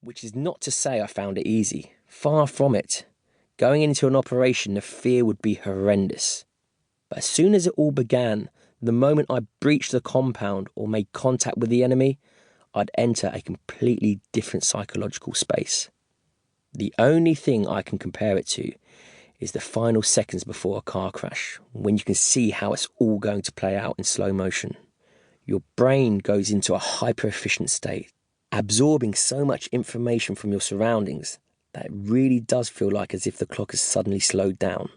Which is not to say I found it easy. Far from it. Going into an operation, the fear would be horrendous. But as soon as it all began, the moment I breached the compound or made contact with the enemy, I'd enter a completely different psychological space. The only thing I can compare it to is the final seconds before a car crash, when you can see how it's all going to play out in slow motion. Your brain goes into a hyper-efficient state, absorbing so much information from your surroundings that it really does feel like as if the clock has suddenly slowed down,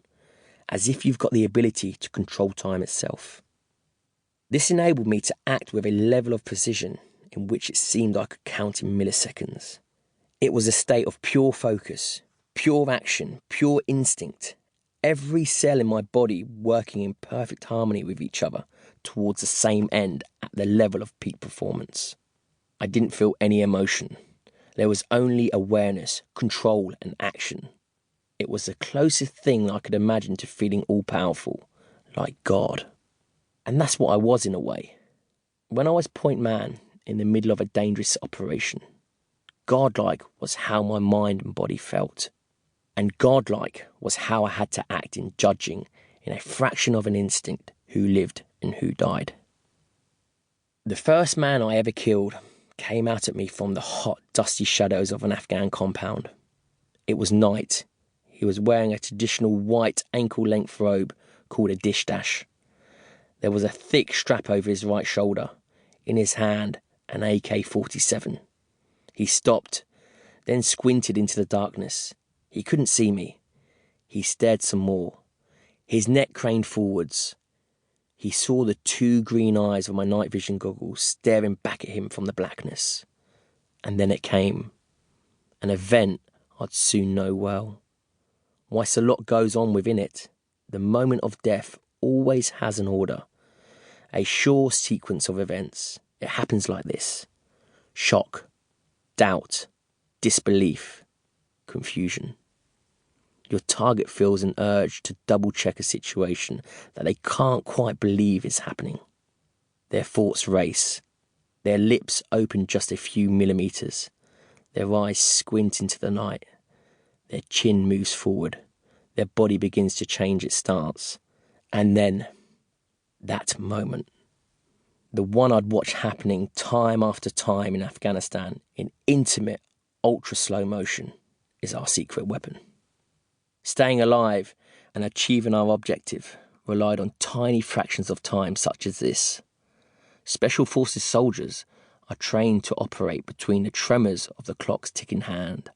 as if you've got the ability to control time itself. This enabled me to act with a level of precision in which it seemed I could count in milliseconds. It was a state of pure focus, pure action, pure instinct, every cell in my body working in perfect harmony with each other towards the same end at the level of peak performance. I didn't feel any emotion. There was only awareness, control and action. It was the closest thing I could imagine to feeling all-powerful, like God. And that's what I was in a way. When I was point man in the middle of a dangerous operation, godlike was how my mind and body felt. And godlike was how I had to act in judging, in a fraction of an instant, who lived and who died. The first man I ever killed came out at me from the hot, dusty shadows of an Afghan compound. It was night. He was wearing a traditional white ankle-length robe called a dish dash. There was a thick strap over his right shoulder. In his hand, an AK-47. He stopped, then squinted into the darkness. He couldn't see me. He stared some more. His neck craned forwards. He saw the two green eyes of my night vision goggles staring back at him from the blackness. And then it came. An event I'd soon know well. Whilst a lot goes on within it, the moment of death always has an order. A sure sequence of events. It happens like this. Shock, doubt, disbelief, confusion. Your target feels an urge to double-check a situation that they can't quite believe is happening. Their thoughts race. Their lips open just a few millimeters. Their eyes squint into the night. Their chin moves forward. Their body begins to change its stance. And then, that moment. The one I'd watched happening time after time in Afghanistan in intimate, ultra-slow motion is our secret weapon. Staying alive and achieving our objective relied on tiny fractions of time such as this. Special Forces soldiers are trained to operate between the tremors of the clock's ticking hand,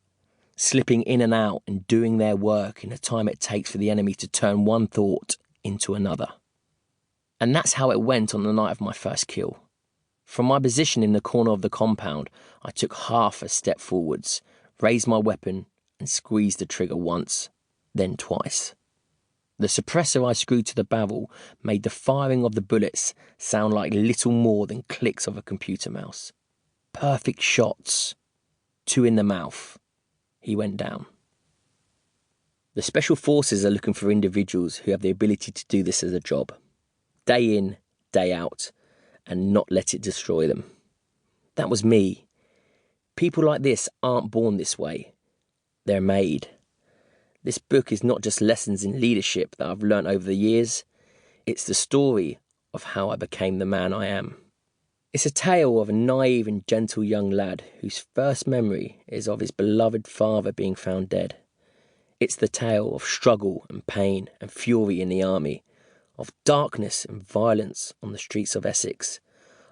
slipping in and out and doing their work in the time it takes for the enemy to turn one thought into another. And that's how it went on the night of my first kill. From my position in the corner of the compound, I took half a step forwards, raised my weapon and squeezed the trigger once, then twice. The suppressor I screwed to the barrel made the firing of the bullets sound like little more than clicks of a computer mouse. Perfect shots. 2 in the mouth. He went down. The Special Forces are looking for individuals who have the ability to do this as a job. Day in, day out, and not let it destroy them. That was me. People like this aren't born this way. They're made. This book is not just lessons in leadership that I've learnt over the years. It's the story of how I became the man I am. It's a tale of a naive and gentle young lad whose first memory is of his beloved father being found dead. It's the tale of struggle and pain and fury in the army, of darkness and violence on the streets of Essex,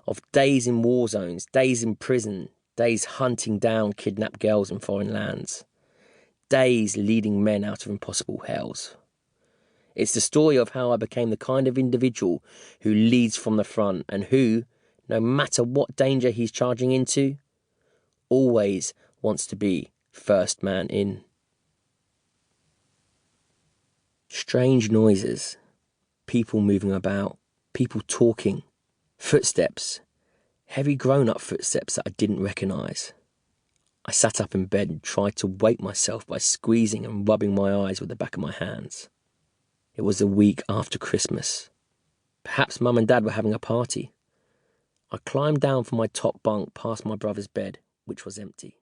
of days in war zones, days in prison, days hunting down kidnapped girls in foreign lands, days leading men out of impossible hells. It's the story of how I became the kind of individual who leads from the front and who, no matter what danger he's charging into, always wants to be first man in. Strange noises, people moving about, people talking, footsteps, heavy grown-up footsteps that I didn't recognise. I sat up in bed and tried to wake myself by squeezing and rubbing my eyes with the back of my hands. It was the week after Christmas. Perhaps Mum and Dad were having a party. I climbed down from my top bunk past my brother's bed, which was empty.